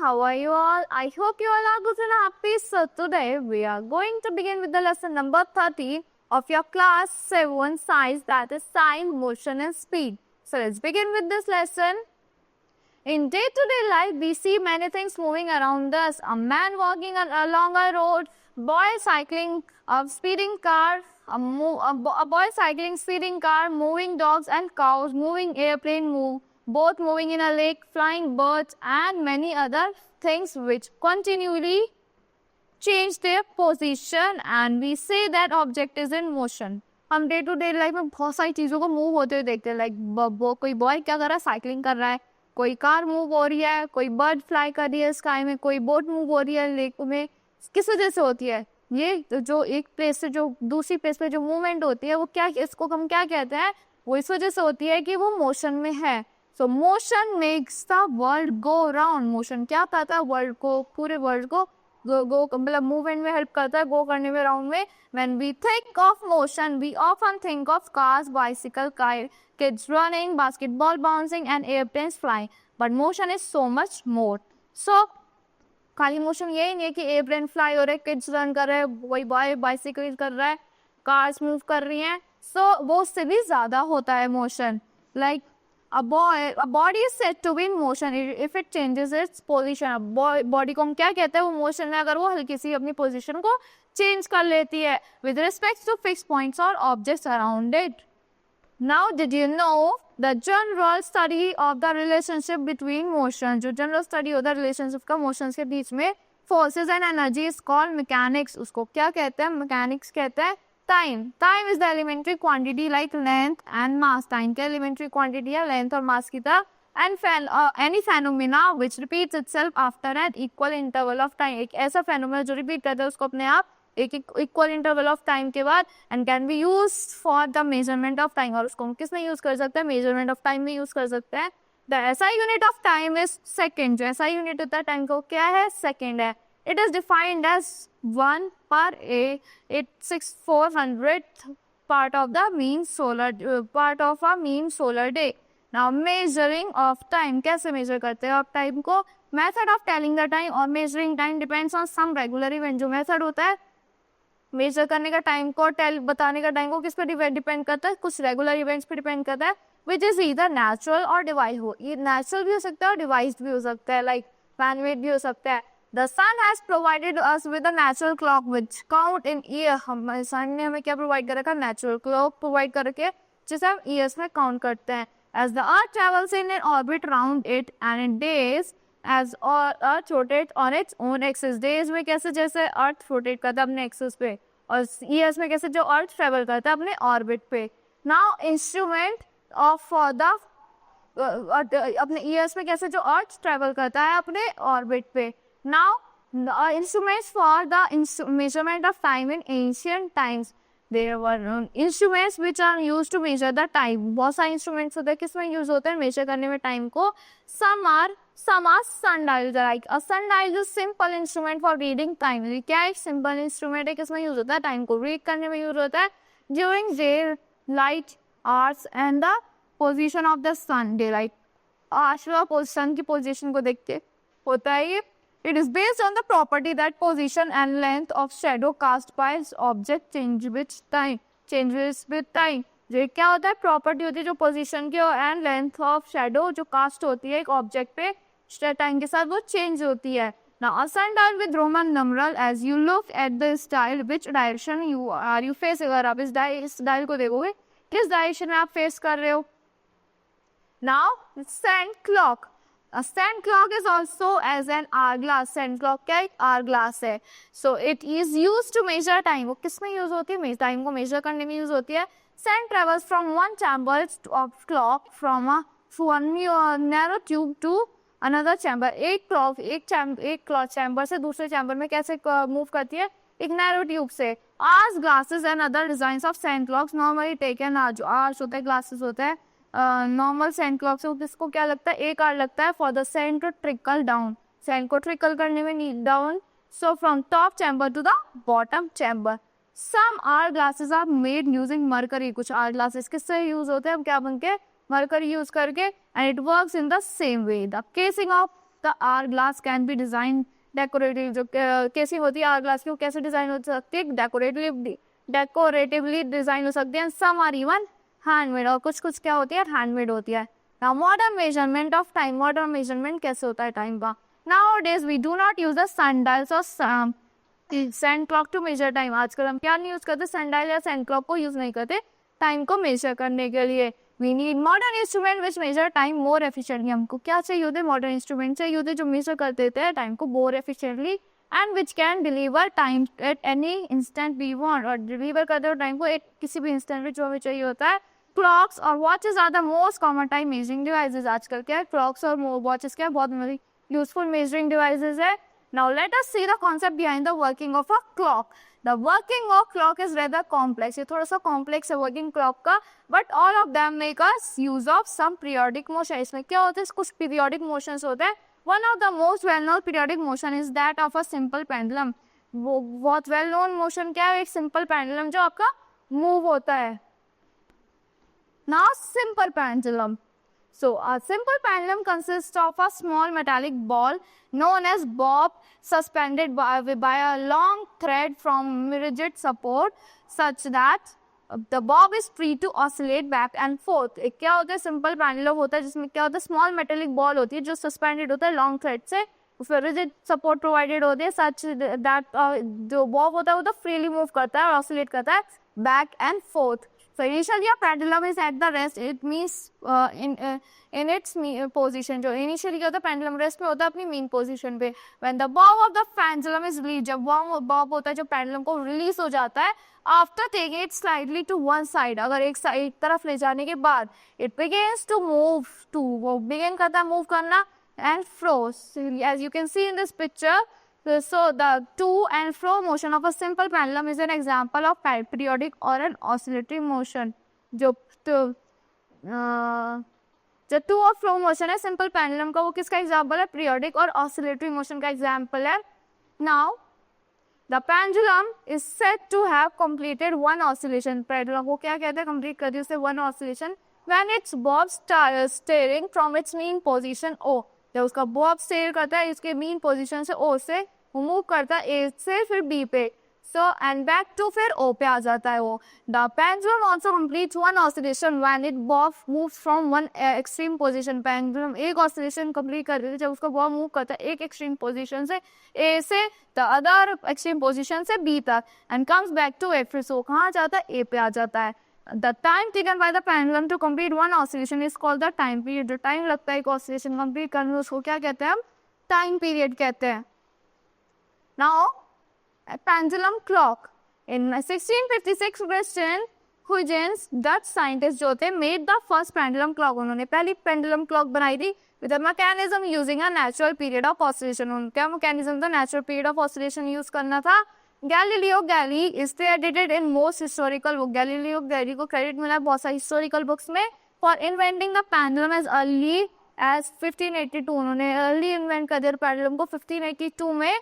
how are you all? I hope you all are good and happy. So today we are going to begin with the lesson number 30 of your class 7 science, that is sign, motion and speed. So let's begin with this lesson. In day-to-day life, we see many things moving around us. A man walking along a road, boy cycling, a speeding car, a boy cycling, speeding car, moving dogs and cows, moving airplane, boat moving in a lake, flying birds and many other things which continually change their position and we say that object is in motion. हम day to day life में बहुत सारी चीज़ों को move होते हुए देखते हैं. लाइक कोई बॉय क्या कर रहा है, साइकिलिंग कर रहा है, कोई कार मूव हो रही है, कोई बर्ड फ्लाई कर रही है स्काई में, कोई बोट मूव हो रही है लेक में. किस वजह से होती है ये? जो एक प्लेस से जो दूसरी प्लेस पे जो मूवमेंट होती है वो क्या, इसको हम क्या कहते हैं? वो इस वजह से होती है कि वो मोशन में है. सो motion makes the world go round. Motion क्या करता है? वर्ल्ड को, पूरे वर्ल्ड को गो मतलब मूवमेंट में हेल्प करता है, गो करने में, राउंड में. When we think of motion, we often think of cars, bicycle, kids running, basketball bouncing and airplanes flying. But motion is so much more. So खाली मोशन यही नहीं है कि एयरप्लेन फ्लाई हो रहे हैं, किड्स रन कर रहे हैं, वही बॉय बाइसिकल कर रहा है, कार्स मूव कर रही हैं. सो वो उससे भी ज़्यादा होता है motion. Like a body is said to be in motion if it changes its position. Body को हम क्या कहते हैं? वो मोशन है अगर वो हल्की सी अपनी पोजीशन को चेंज कर लेती है with respect to fixed points or objects around it. Now, did you know the general study of the relationship between motion? जो general study होता है relationship का motions के बीच में, forces and energy is called mechanics. उसको क्या कहते हैं? mechanics कहते हैं. Time is the elementary quantity like length and mass. Time का elementary quantity है length और mass की तरह. And any phenomena which repeats itself after an equal interval of time. एक ऐसा phenomena जो repeat करता है उसको अपने आप एक इक्वल इंटरवल ऑफ टाइम के बाद and can be use for the measurement of time. और उसको हम किस में यूज कर सकते हैं? मेजरमेंट ऑफ टाइम में यूज कर सकते हैं. The SI unit of time is second. जो एसआई यूनिट होता है टाइम का वो क्या है? सेकेंड है. इट इज डिफाइंड एज 1 पर 86400th part of the mean solar day. Now measuring of time, कैसे मेजर करते हैं आप टाइम को? Method of telling the time और measuring time depends on some regular event. जो मेथड होता है मेजर करने का टाइम को, बताने का टाइम को किस पे डिपेंड करता है? कुछ रेगुलर इवेंट्स पे डिपेंड करता है विच इज ईदर नेचुरल और डिवाइस. हो ये नेचुरल भी हो सकता है और डिवाइस भी हो सकता है, लाइक मैन मेड भी हो सकता है. The sun has provided us with a natural clock which count in year. हमारे सन ने हमें क्या प्रोवाइड कर रखा? नेचुरल क्लॉक प्रोवाइड कर रखे जिसे हम ईयर्स में काउंट करते हैं. As the earth travels in an orbit round it and in days as earth rotate on its own axis. Days में कैसे जैसे अर्थ रोटेट करता है अपने एक्सिस पे, और ईयर्स में कैसे जो अर्थ ट्रेवल करता है अपने ऑर्बिट पे. Now instrument of for the अपने ईयर्स में कैसे जो अर्थ ट्रेवल करता है अपने ऑर्बिट पे. Now instruments for the measurement of time in ancient times. There were instruments which are used to measure the time. बहुत सारे इंस्ट्रूमेंट्स होते हैं किसमें यूज होते हैं मेजर करने में टाइम को. some are sundials. Like a sundial is simple instrument for reading time. क्या एक simple instrument है किसमें यूज होता है? टाइम को रीड करने में यूज होता है during daylight hours and the position of the sun. daylight hours सन की पोजीशन को देखते होता है ये. It is based on the property that position and length of shadow cast by object changes with time. जो क्या होता है? प्रॉपर्टी होती है जो पोजीशन की एंड लेंथ ऑफ शेडो जो कास्ट होती है एक ऑब्जेक्ट पे टाइम के साथ वो चेंज होती है. Now a sundial with Roman numeral as you look at this dial, which direction you face. अगर आप इस डायल को देखोगे किस डायरेक्शन में आप फेस कर रहे हो. Now sand clock. A sand clock is also as an hourglass. Sand clock क्या एक hourglass है. So it is used to measure time. वो किस में यूज होती है? टाइम को मेजर करने में यूज होती है. Sand travels from one chamber of clock from one narrow tube to another chamber. एक क्लॉक चैम्बर से दूसरे चैम्बर में कैसे मूव करती है? एक नैरो ट्यूब से. Hours, glasses and other designs of sand clocks normally taken जो hours होता है, glasses होता है, नॉर्मल सैंड क्लॉक से किसको क्या लगता है? 1 hour लगता है for the sand to trickle down. Sand को ट्रिकल करने में नीड down. So from top chamber to the bottom chamber. Some hour glasses are made using mercury. कुछ hour glasses किससे यूज होते हैं? अब क्या बनके मरकरी यूज करके. And it works in the same way. The casing of the hour glass can be design decorative, जो कैसी होती है आवर ग्लास की, वो कैसे डिजाइन हो सकती है, डेकोरेटिवली डिजाइन हो सकती है। सम आर इवन हैंडमेड, और कुछ कुछ क्या होती है, हैंडमेड होती है। Now modern measurement of time, modern measurement कैसे होता है टाइम का। Nowadays we do not use the sundials or sand clock to measure time। आजकल हम क्या नहीं यूज करते, sundial या sand clock को यूज नहीं करते टाइम को मेजर करने के लिए। We need modern instrument which measure time more efficiently। हमको क्या चाहिए होते, मॉडर्न इंस्ट्रूमेंट चाहिए होते जो मेजर कर देते हैं टाइम को more efficiently and which can deliver time at any instant we want, और डिलीवर करते हो टाइम को एक किसी भी इंस्टेंट में जो हमें चाहिए होता है। क्लॉक्स और watches are the most common time measuring devices. आजकल क्या है, क्लॉक्स और वॉचेस क्या है, बहुत useful measuring devices है। Now let us see the concept behind the working of a clock। The working of clock is rather complex। ये थोड़ा सा complex है working clock का, but all of them make us use of some periodic motion। इसमें क्या होता है, कुछ periodic motions होते हैं। One of the most well-known periodic motion is that of a simple pendulum। वो बहुत well-known motion क्या है, एक simple pendulum जो आपका move होता है। Now simple pendulum। So a simple pendulum consists of a small metallic ball known as bob suspended by a long thread from rigid support such that the bob is free to oscillate back and forth। एक क्या होता है, simple pendulum होता है जिसमें क्या होता है, स्मॉल मेटेलिक बॉल होती है जो सस्पेंडेड होता है लॉन्ग थ्रेड से, उसमें रिजिड सपोर्ट प्रोवाइडेड होते हैं सच दैट जो बॉब होता है वो तो फ्रीली मूव करता है और ऑसिलेट करता है back and fourth. So initially a pendulum is at the rest, it means in its position। जो initially क्या होता है, pendulum rest में होता है अपनी mean position पे। When the bob of the pendulum is released, जब bob होता है जो pendulum को release हो जाता है, after taking it slightly to one side, अगर एक तरफ ले जाने के बाद it begins to move to, वो begin करता है move करना and fro। As you can see in this picture, so the to and fro motion of a simple pendulum is an example of periodic or an oscillatory motion। जो to और fro motion है simple pendulum का, वो किसका example है, periodic और oscillatory motion का example है। Now the pendulum is said to have completed one oscillation. Pendulum को क्या कहते हैं, कंप्लीट कर दी उससे one oscillation. When its bob starting from its mean position O, जब उसका बॉब स्टेयर करता है इसके मीन पोजीशन से ओ से, वो मूव करता है ए से फिर बी पे, सो एंड बैक टू फिर ओ पे आ जाता है वो। The pendulum also completes one oscillation when it Bob moves from one extreme position. Pendulum एक ऑसिलेशन कंप्लीट कर देती है जब उसका बॉब मूव करता है एक एक्सट्रीम पोजीशन से ए से द अदर एक्सट्रीम पोजीशन से बी तक एंड कम्स बैक टू ए, फिर सो कहाँ जाता है, ए पे आ जाता है। The time taken by the pendulum to complete one oscillation is called the time period। जो टाइम लगता है एक ऑसिलेशन कंप्लीट करने में उसको क्या कहते हैं हम, टाइम पीरियड कहते हैं। Now pendulum clock in 1656 Christian Huygens, Dutch scientist जो थे, made the first pendulum clock। उन्होंने पहली pendulum clock बनाई थी with a mechanism using a natural period of oscillation। उनका mechanism था natural period of oscillation use करना था। Galileo Galilei is credited in most historical book। Galileo Galilei को credit मिला है बहुत सारी हिस्टोरिकल बुक्स में for inventing the pendulum as early as 1582। उन्होंने early invent कर दिया pendulum को 1582 में,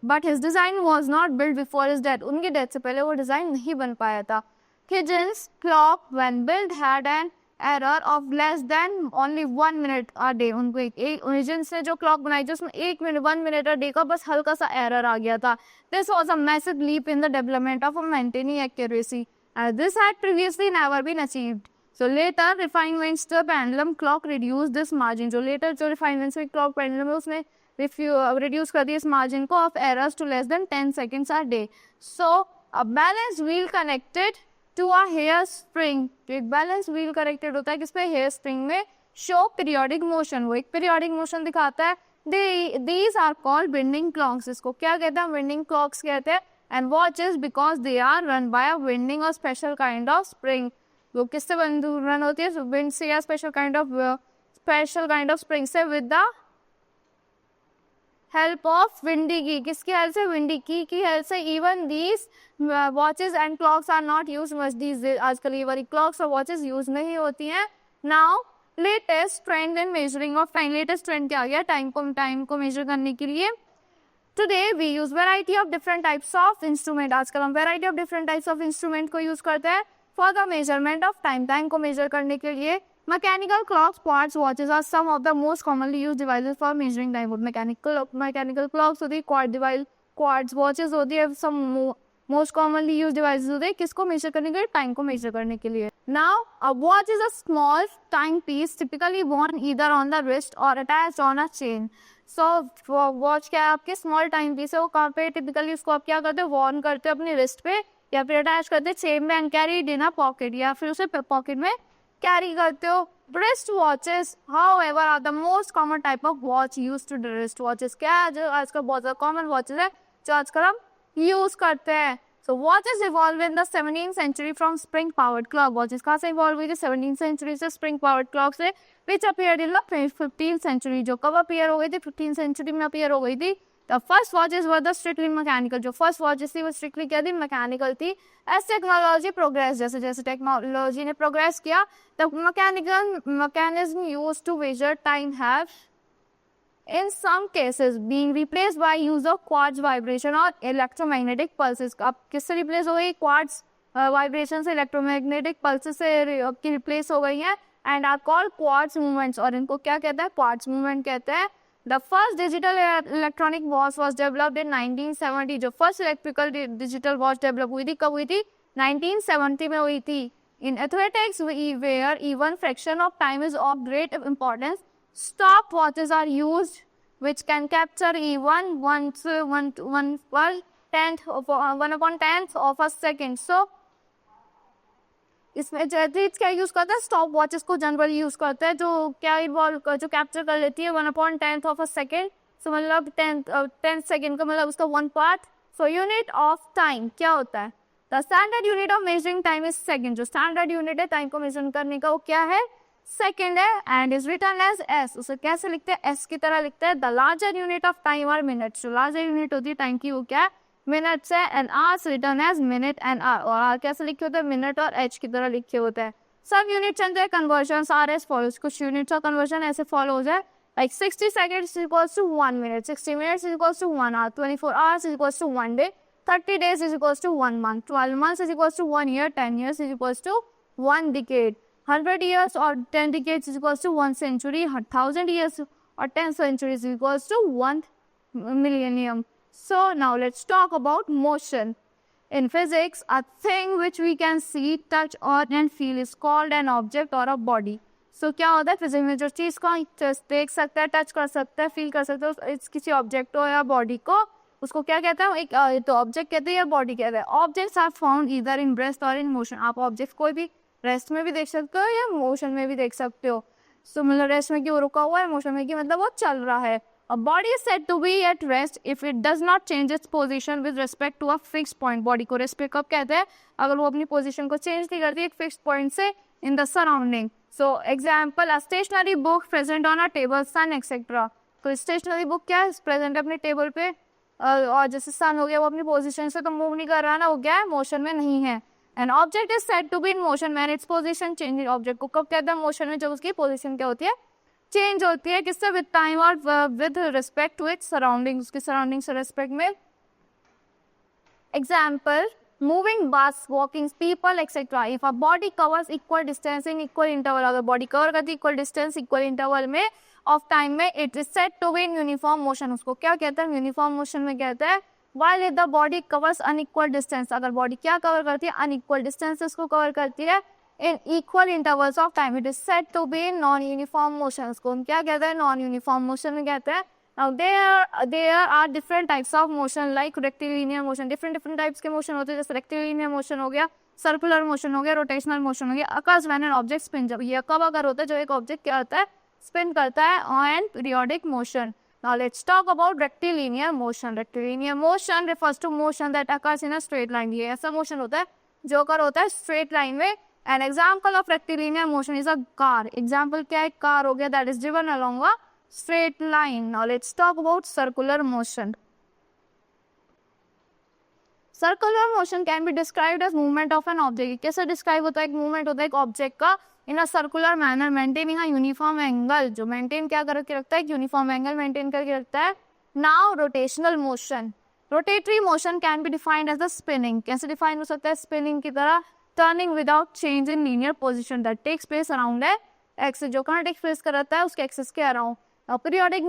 but his design was not built before his death। उनकी डेथ से पहले वो डिजाइन नहीं बन पाया था। Huygens clock when built had an error of less than only 1 minute a day। उनको एक Huygens ने जो क्लॉक बनाई थी उसमें 1 minute a day का बस हल्का सा एरर आ गया था। This was a massive leap in the development of maintaining accuracy and this had previously never been achieved। So later refinements to pendulum clock reduced this margin। जो later जो refinements हुई clock pendulum में उसने reduce कर दी इस margin को of errors to less than 10 seconds a day। So a balanced wheel connected to a hair spring। जो एक बैलेंस व्हील कनेक्टेड होता है किस पे, हेयर स्प्रिंग में, शो पीरियोडिक मोशन, वो एक पीरियोडिक मोशन दिखाता है। These are called winding clocks। इसको क्या कहते हैं, winding clocks कहते हैं। And watches because they are run by a winding or special kind of spring। वो किससे रन होती है, विंड से या स्पेशल काइंड ऑफ स्प्रिंग से, with the help of winding की। किसकी हेल्प से, विंडी की हेल्प से। Even these watches and clocks are not use much these days. आजकल ये वाली क्लॉक्स और वॉचेस यूज नहीं होती हैं। Now latest trend in measuring of time. Latest trend क्या आ गया, टाइम को मेजर करने के लिए। Today we use variety of different types of instrument. आजकल हम variety of different types of instrument को यूज करते हैं for the measurement of time को मेजर करने के लिए। Mechanical clocks, quartz watches are some of the most commonly used devices for measuring time. Mechanical clocks होती है, quartz watches होती है, some most commonly used devices होते हैं किसको measure करने के लिए, time को measure करने के लिए. Now a watch is a small time piece typically worn either on the wrist or attached on a chain. So watch क्या है आपके small time piece है, वो कहाँ पे typically उसको आप क्या करते हो, worn करते हो अपनी wrist पे या फिर अटैच करते चेन में and carry in a pocket या फिर उसे पॉकेट में कैरी करते हो. wrist watches however are the most common type of watch used to wrist watches. क्या है जो आजकल बहुत ज़्यादा कॉमन वॉचेस है जो आजकल हम यूज करते हैं. So watches evolved in the 17th century from spring powered clock. watches कहाँ से इवॉल्व हुई थी, 17th century से spring powered clock से, which appeared in the 15th century. जो कब अपीयर हो गई थी, 15th century में अपीयर हो गई थी. The first watches were the strictly mechanical. जो first watches थी वो strictly क्या थी, mechanical थी. As technology progressed, जैसे जैसे technology ने progress किया, the mechanical mechanism used to measure time have in some cases being replaced by use of quartz vibration or electromagnetic pulses. अब किससे replace हो गई, quartz vibration से, electromagnetic pulses से replace हो गई हैं and are called quartz movements. और इनको क्या कहते हैं, quartz movement कहते हैं. The first digital electronic watch was developed in 1970. जो first electrical digital watch develop हुई थी कब हुई थी, 1970 में हुई थी. In athletics, where even fraction of time is of great importance, stopwatches are used, which can capture even 1/10th of a second. So इसमें एथलीट्स क्या यूज करते हैं, स्टॉप वॉचेस को जनरली यूज करते हैं जो क्या इवॉल्व जो कैप्चर कर लेती है 1/10th of a second. सो मतलब 10 सेकेंड का मतलब उसका 1 part. So unit of time क्या होता है, the standard unit of measuring time is second. जो स्टैंडर्ड यूनिट है टाइम को मेजर करने का वो क्या है, सेकेंड है. And is written as s. उसे कैसे लिखते हैं, एस की तरह लिखते हैं. The larger unit of time are minutes. जो लार्जर यूनिट होती है टाइम की वो क्या है, मिनट्स है. And hours return as minute and r. और आर कैसे लिखे होते हैं, मिनट और एच की तरह लिखे होते हैं. सब units and their conversions are as follows. कुछ यूनिट्स और कन्वर्जन ऐसे फॉलो हो जाए, like 60 seconds is equals to 1 minute, 60 minutes is equals to 1 hour, 24 hours is equals to 1 day, 30 days is equals to 1 month, 12 months is equals to 1 year, 10 years is equals to 1 decade, 100 years or 10 decades is equals to 1 century, 1000 years or 10 centuries is equals to 1 millennium. So now let's talk about motion. In physics, a thing which we can see, touch or and feel is called an object or a body. So क्या होता है, physics में जो चीज़ को देख सकता है, touch कर सकता है, फील कर सकता है, किसी ऑब्जेक्ट को या बॉडी को, उसको क्या कहते हैं, एक तो ऑब्जेक्ट कहते हैं या बॉडी कहते हैं. Objects are found either in rest और इन मोशन. आप ऑब्जेक्ट कोई भी रेस्ट में भी देख सकते हो या मोशन में भी देख सकते हो. सो मतलब रेस्ट में कि वो रुका हुआ है, मोशन में कि मतलब वो चल रहा है. A body is said to be at rest if it does not change its position with respect to a fixed point. Body को रेस्ट पे कब कहते हैं, अगर वो अपनी पोजीशन को चेंज नहीं करती एक फिक्स्ड पॉइंट से in the surrounding. So example, a stationary book present on a table, sun etc. तो stationary book क्या है, present अपने टेबल पे, और जैसे sun हो गया वो अपनी पोजीशन से तो मूव नहीं कर रहा ना, वो क्या है, मोशन में नहीं है. An object is said to be in motion when its position changes. Object को कब कहते हैं, मोशन में, जब उसकी पोजीशन क्या होती है, चेंज होती है. किससे, विद टाइम और with respect to its surrounding, उसके सराउंडिंग से रिस्पेक्ट में. Example, moving bus, walking people etc. if a body covers equal distance in equal interval, अगर बॉडी कवर करती है equal distance equal interval में of time में, it is said to be in uniform motion. उसको क्या कहते हैं, uniform motion में कहते हैं. while if the body covers unequal distance, अगर बॉडी क्या कवर करती है, unequal distance उसको कवर करती है in equal intervals of time, it is said to be in non uniform motion. उसको हम क्या कहते हैं, non uniform motion में कहते हैं. Now there are different types of motion like rectilinear motion. different types के motion होते हैं, जैसे rectilinear motion हो गया, circular motion हो गया, rotational motion हो गया. occurs when an object spins. जब ये कब अगर होता है, जो एक ऑब्जेक्ट क्या होता है, spin करता है, and periodic motion. Now let's talk about rectilinear motion. rectilinear motion refers to motion that occurs in a straight line. ये ऐसा motion होता है जो अगर होता है straight line में. An example of rectilinear motion is a car. example क्या है, car हो गया, that is driven along a straight line. Now let's talk about circular motion. Circular motion can be described as movement of an object. कैसे describe होता है, एक movement होता है एक object का in a circular manner maintaining a uniform angle. जो maintain क्या करके रखता है, एक uniform angle maintain करके रखता है. Now rotational motion. Rotatory motion can be defined as the spinning. कैसे define हो सकता है, spinning की तरह, turning without change in linear position that takes place around a axis जो करंट एक्सप्रेस कराता है उसके एक्सिस के around. Periodic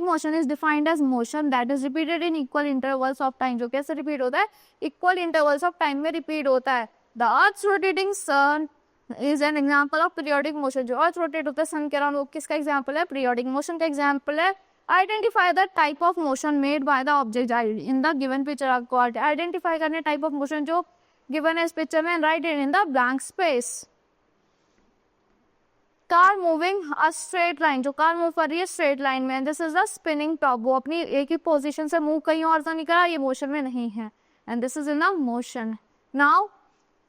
motion is defined as motion that is repeated in equal intervals of time. जो कैसे रिपीट होता है? इक्वल इंटरवल्स ऑफ टाइम में रिपीट होता है. The earth rotating sun is an example of periodic motion. जो earth rotate होता है सन के अराउंड वो किसका एग्जाम्पल है? पीरियोडिक मोशन का एग्जाम्पल है. Identify the type of motion made by the object in the given picture. आपको आइडेंटिफाई करने टाइप ऑफ मोशन जो गिवन है इस पिक्चर में, right it in the blank space. Car moving a straight line. जो car move कर रही है स्ट्रेट लाइन में. This is the spinning top. वो अपनी एक ही पोजीशन से मूव कहीं और तो नहीं करा, ये मोशन में नहीं है. And this is in the motion. Now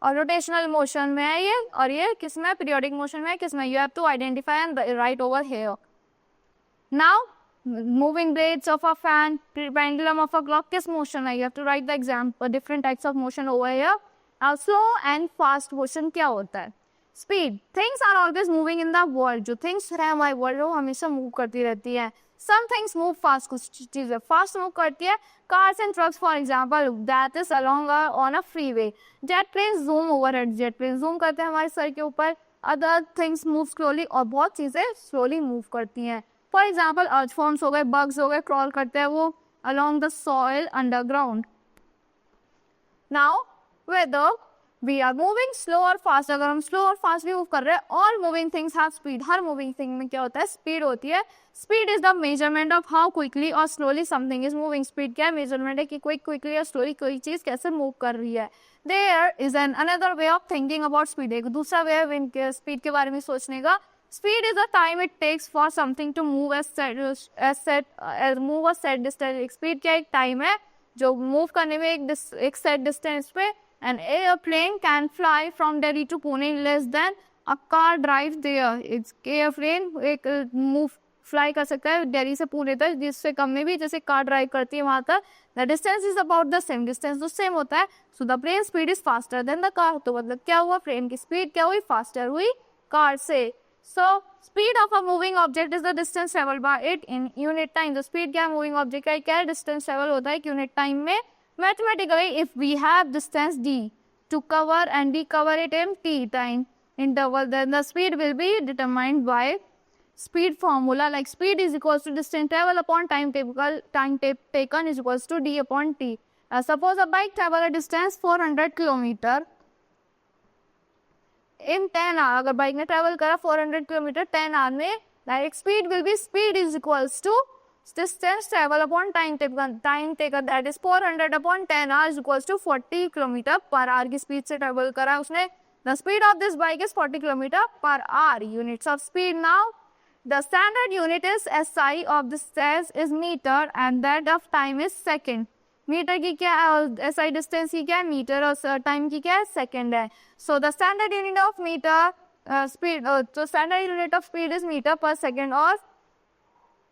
और रोटेशनल मोशन में है ये, और ये किस में? पीरियोडिक मोशन में. किस में? You have to identify and write over here. Now moving blades of a fan, pendulum of a clock, किस मोशन है? You have to write the example, different types of motion over here. Now slow and fast motion क्या होता है? Speed. Things are always moving in the world. जो things है हमारे world वो हमेशा move करती रहती है. Some things move fast. कुछ चीजें fast move करती है. Cars and trucks for example, that is along on a freeway. Jet planes zoom overhead. Jet planes zoom करते हैं हमारे सर के ऊपर. Other things move slowly और बहुत चीजें slowly move करती हैं. फॉर एग्जाम्पल अर्थफॉर्म्स हो गए, बग्स हो गए, क्रॉल करते हैं वो along the soil underground. Now whether we are moving slow और फास्ट, अगर हम स्लो और फास्ट भी मूव कर रहे हैं, all moving things have speed. हर मूविंग थिंग में क्या होता है? स्पीड होती है. Speed is the measurement of how quickly और slowly something is moving. Speed क्या है? मेजरमेंट है कि कोई क्विकली और स्लोली कोई चीज कैसे मूव कर रही है. There is an another way of thinking about speed. एक दूसरा वे है स्पीड के बारे में सोचने का. Speed is the time it takes for something to move a set distance. Speed क्या? एक टाइम है जो मूव करने में एक सेट डिस्टेंस पे. An airplane can fly from Delhi to Pune in less than a car drive there. It's airplane एक move fly कर सकता है दिल्ली से पुणे तक जिससे कम में भी, जैसे कार ड्राइव करती है वहां तक. The distance is about the same. Distance तो सेम होता है. So the plane speed is faster than the car. तो मतलब क्या हुआ? प्लेन की स्पीड क्या हुई? फास्टर हुई कार से. So speed of a moving object is the distance traveled by it in unit time. The speed क्या है moving object का? क्या है? distance travel होता है unit time में. Mathematically, if we have distance d to cover and recover it in t time interval, then the speed will be determined by speed formula. Like speed is equals to distance travel upon time taken is equals to d upon t. Suppose a bike travel a distance 400 kilometer. In 10 hour, अगर bike ने travel करा 400 kilometre 10 hour में, direct speed will be speed is equals to distance travel upon time taken that is 400 upon 10 hours equals to 40 kilometre per hour की speed से travel करा उसने. The speed of this bike is 40 kilometre per hour. Units of speed. Now the standard unit is SI of distance is metre and that of time is second. Metre की क्या SI distance की क्या है? Metre. और time की क्या है? Second है. So the standard unit of metre speed, तो standard unit of speed is metre per second और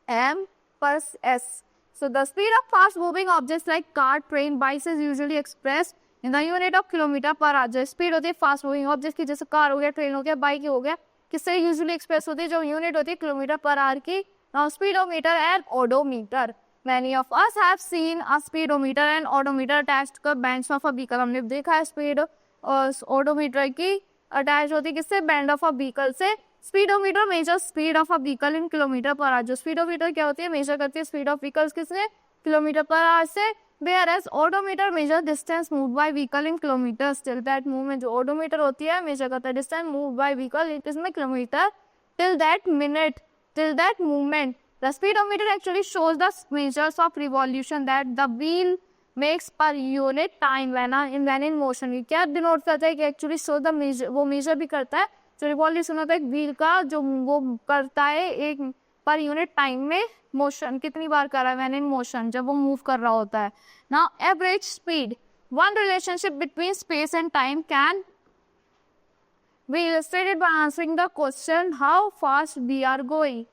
M per S. So the speed of fast moving objects like car, train, bikes is usually express in the unit of kilometre per hour. जो speed होती है fast moving object की, जैसे car हो गया, train हो गया, बाइक हो गया, किससे यूजुअली एक्सप्रेस होती है? जो यूनिट होती है किलोमीटर पर आवर की. Now speedometer and odometer. Many of us have seen a speedometer and odometer attached to bands of a vehicle. हमने देखा है स्पीड और ओडोमीटर की अटैच होती है किससे? बैंड ऑफ अ व्हीकल से. Speedometer measure speed of a vehicle in kilometre per hour. जो स्पीडोमीटर क्या होती है? मेजर करती है स्पीड ऑफ व्हीकल्स किससे? किलोमीटर पर आवर से. Whereas odometer measure distance moved by vehicle in kilometers. Till that movement जो odometer होती है मेजर करता है distance moved by vehicle इसमें kilometre. Till that minute, till that movement. The speedometer actually shows the measures of revolution that the wheel makes per unit time when in motion. ये क्या denote करता है कि actually show the major, वो major भी करता है जो रिवॉल्यूशन होता है व्हील का, जो वो करता है एक पर यूनिट टाइम में मोशन कितनी बार कर रहा है, व्हेन इन मोशन, जब वो मूव कर रहा होता है. Now average speed, one relationship between space and time can be illustrated by answering the question how fast we are going.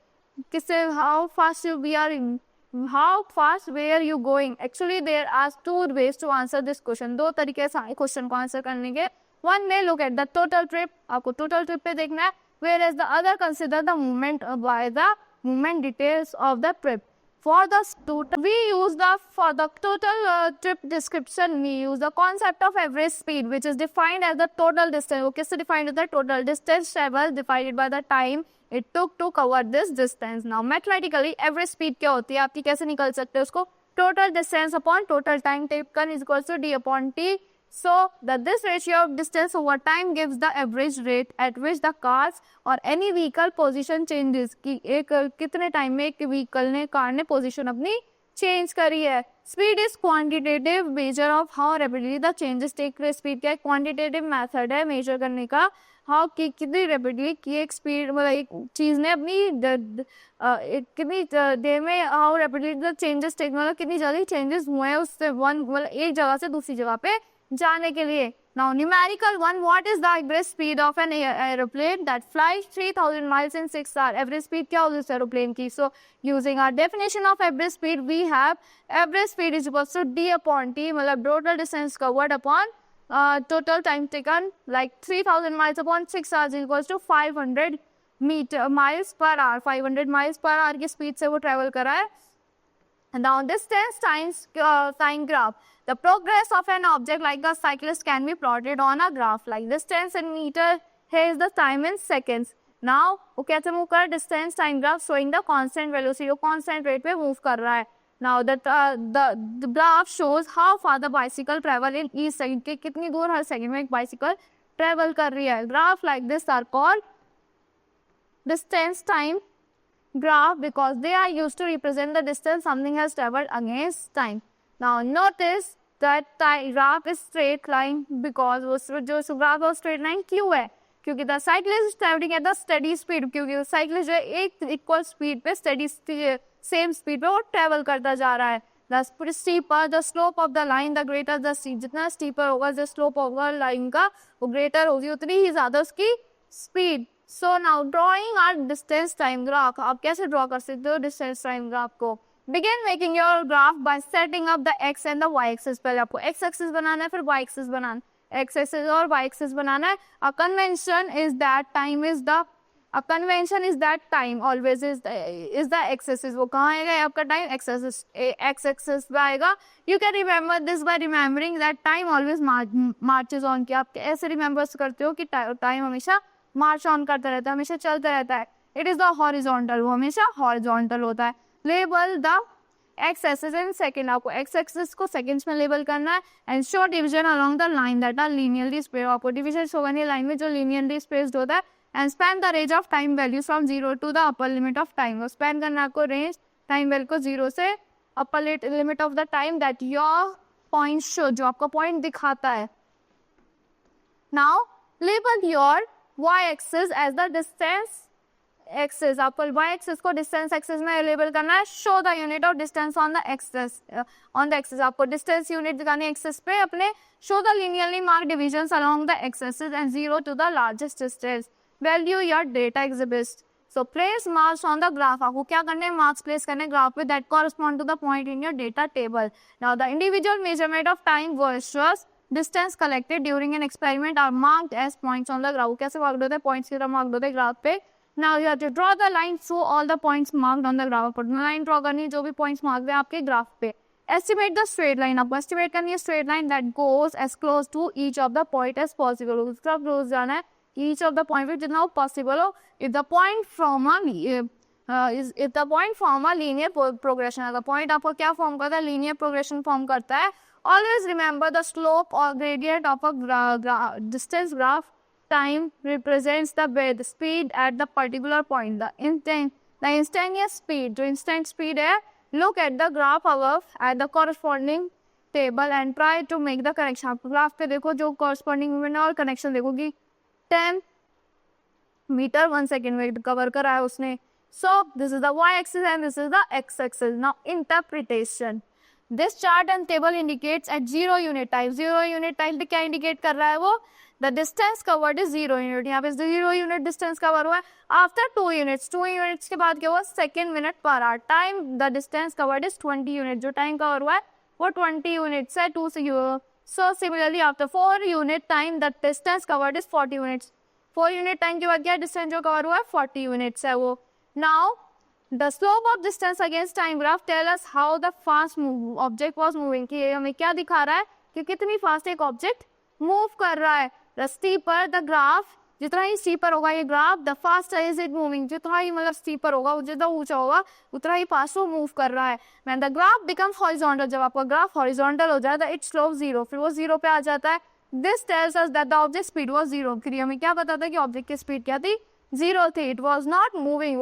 किससे? How fast we are in, how fast were you going. Actually there are two ways to answer this question. दो तरीके से question को answer करने के. One में look at the total trip, आपको total trip पे देखना है. Whereas the other consider the movement by the movement details of the trip. For the total, we use for the total trip description, we use the concept of average speed, which is defined as the total distance. वो किससे defined होता है? Total distance traveled divided by the time it took to cover this distance. Now mathematically average speed क्या होती है आपकी, कैसे निकल सकते हैं उसको? Total distance upon total time taken is equal to d upon t. So this ratio of distance over time gives the average rate at which the cars or any vehicle position changes. कि एक कितने time में एक vehicle ने, car ने position अपनी change करी है. Speed is quantitative measure of how rapidly the changes take place. Speed क्या क्वांटिटेटिव मेथड है मेजर करने का, हाउ कितनी रैपिडली की एक स्पीड, मतलब एक चीज ने अपनी कितनी देर में, how rapidly the changes take, मतलब कितनी जल्दी चेंजेस हुए हैं उससे मतलब एक जगह से दूसरी जगह पे जाने के लिए. Now numerical one, what is the average speed of an aeroplane that flies 3000 miles in 6 hours? Average speed क्या होगी इस aeroplane की? So using our definition of average speed, we have average speed is equal to d upon t, मतलब total distance covered upon total time taken, like 3000 miles upon 6 hours is equals to 500 miles per hour. 500 miles per hour की speed से वो travel करा है. Now distance times time graph. The progress of an object like a cyclist can be plotted on a graph like distance in meter. Here is the time in seconds. Now वो कैसे move कर, distance time graph showing the constant velocity, वो constant rate पे move कर रहा है. Now the graph shows how far the bicycle travel in each second, कि कितनी दूर हर सेकंड में एक bicycle travel कर रही है. Graph like this are called distance time graph because they are used to represent the distance something has traveled against time. Now notice that graph is straight line because वो जो graph है straight line क्यों है? क्योंकि the cyclist is traveling at the steady speed, क्योंकि cyclist जो है एक equal speed पे steady same speed पे वो travel करता जा रहा है. The steeper the slope of the line, the greater the speed. जितना steeper होगा the slope होगा line का वो greater होगी, उतनी ही ज़्यादा उसकी speed. So now drawing our distance time graph. आप कैसे draw कर सकते हो distance time graph को? Begin making your graph by setting up the x and the y axis. पहले आपको x axis बनाना है, फिर y axis बनाना है. X axis और y axis बनाना है. A convention is that time always is the x axis. वो कहाँ आएगा आपका time? X axis पे आएगा. You can remember this by remembering that time always marches on. कि आप ऐसे remember करते हो कि time हमेशा march on करता रहता है, हमेशा चलता रहता है. It is the horizontal, वो हमेशा horizontal होता है. Label the x axis in second. आपको x axis को seconds में label करना है. And show division along the line that are linearly spaced. आपको division show करनी है line में जो linearly spaced होता है. And span the range of time values from 0 to the upper limit of time. वो span करना है आपको range time value को 0 से upper limit of the time that your point show, जो आपका point दिखाता है. Now label your y-axis as the distance axis. आपको y-axis को distance axis में label करना है. Show the unit of distance on the axis. आपको distance unit दिखानी है axis पे अपने. Show the linearly marked divisions along the axis and 0 to the largest distance. Value your data exhibits. So place marks on the graph. आपको क्या करने हैं? Marks place करने graph पे that correspond to the point in your data table. Now the individual measurement of time versus distance collected during an experiment are marked as points on the graph. कैसे marked होते हैं? Points की तरह marked होते हैं graph पे. Now you have to draw the line through all the points marked on the graph. Line draw करनी जो भी points marked हैं आपके graph पे. Estimate the straight line. आपको estimate करनी है straight line that goes as close to each of the point as possible. उसका close जाना है each of the point पे जितना हो possible हो. If the point form a linear progression, अगर point आपको क्या form करता है? Linear progression form करता है. Always remember the slope or gradient of a distance graph. Time represents the speed at the particular point. The instantaneous speed, जो instant speed है, look at the graph above at the corresponding table and try to make the connection. आप graph पे देखो जो corresponding movement और connection देखो कि 10 meter 1 second में cover करा है उसने. So this is the y-axis and this is the x-axis. Now interpretation. This chart and table indicates at 0 unit time. 0 unit time पे क्या indicate कर रहा है वो? The distance covered is 0 unit. यहाँ पे 0 unit distance cover हुआ है. After 2 units के बाद क्या हुआ? Second minute per hour. Time the distance covered is 20 unit. जो time cover हुआ है वो 20 units है 2 से. So similarly after 4 unit time the distance covered is 40 units. 4 unit time के बाद क्या distance जो cover हुआ है 40 units है वो. Now The slope of distance against time graph tell us how the fast move object was moving. कि ये हमें क्या दिखा रहा है कि कितनी फास्ट एक ऑब्जेक्ट मूव कर रहा है. The steeper the graph, जितना ही स्टीपर होगा ये graph, the faster is it moving. जितना ही मतलब स्टीपर होगा, जितना ऊंचा होगा, उतना ही फास्ट वो मूव कर रहा है. When the graph becomes horizontal, जब आपका ग्राफ हॉरिजॉन्टल हो जाता है, इट स्लोप जीरो, फिर वो जीरो पे आ जाता है. This tells us that the object speed was zero. फिर हमें क्या बताता है कि ऑब्जेक्ट की स्पीड क्या थी? जीरो थी. इट वाज नॉट मूविंग,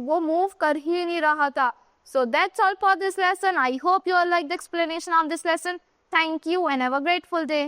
वो मूव कर ही नहीं रहा था. So that's all for this lesson. I hope you all like the explanation of this lesson. Thank you and have a grateful day.